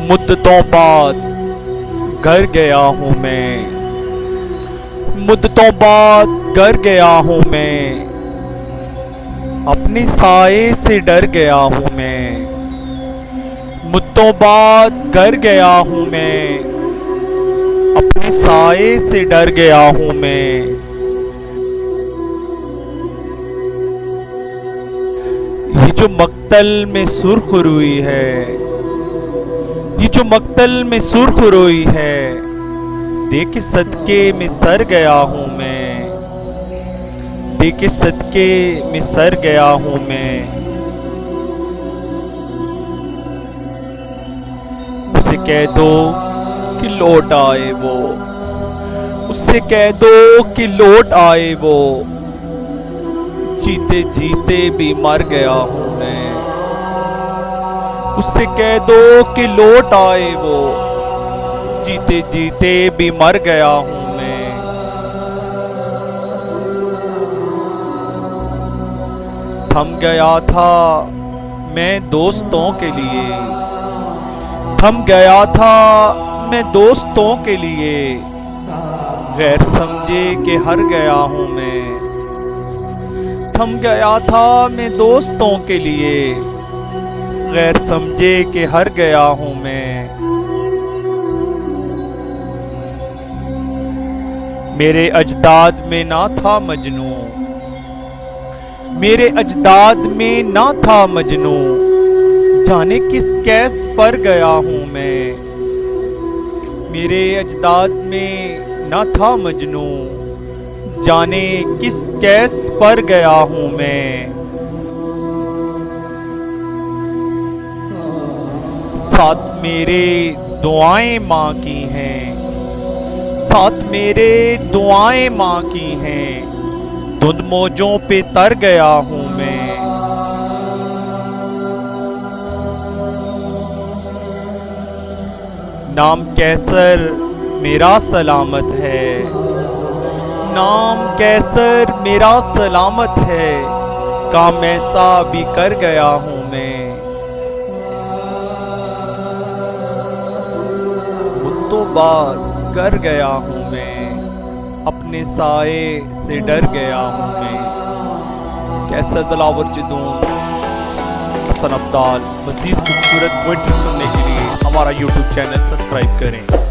मुद्दतों बाद घर गया हूँ मैं, मुद्दतों बाद घर गया हूँ मैं, अपने साए से डर गया हूँ मैं। मुद्दतों बाद घर गया हूँ मैं, अपने साए से डर गया हूँ मैं। ये जो मक्तल में सुर्ख रुई है, ये जो मक्तल में सुर्ख रोई है, देख सदके में सर गया हूँ मैं, देख सदके में सर गया हूँ मैं। उसे कह दो कि लौट आए वो, उससे कह दो कि लौट आए वो, जीते जीते भी मर गया हूँ मैं। उससे कह दो कि लौट आए वो, जीते जीते भी मर गया हूँ मैं। थम गया था मैं दोस्तों के लिए, थम गया था मैं दोस्तों के लिए, गैर समझे के हर गया हूँ मैं। थम गया था मैं दोस्तों के लिए, गैर समझे के हर गया हूँ मैं। मेरे अजदाद में ना था मजनू, मेरे अजदाद में ना था मजनू, जाने किस कैस पर गया हूँ मैं। मेरे अजदाद में ना था मजनू, जाने किस कैस पर गया हूँ मैं। साथ मेरे दुआएं माँ की हैं, साथ मेरे दुआएं माँ की हैं, धुंध मौजों पे तर गया हूँ मैं। नाम कैसर मेरा सलामत है, नाम कैसर मेरा सलामत है, काम ऐसा भी कर गया हूँ मैं। मुद्दतों बाद घर गया हूँ मैं, अपने साए से डर गया हूँ मैं। कैसर दिलावर जदून हसन अब्दाल। मज़ीद खूबसूरत पोएट्री सुनने के लिए हमारा YouTube चैनल सब्सक्राइब करें।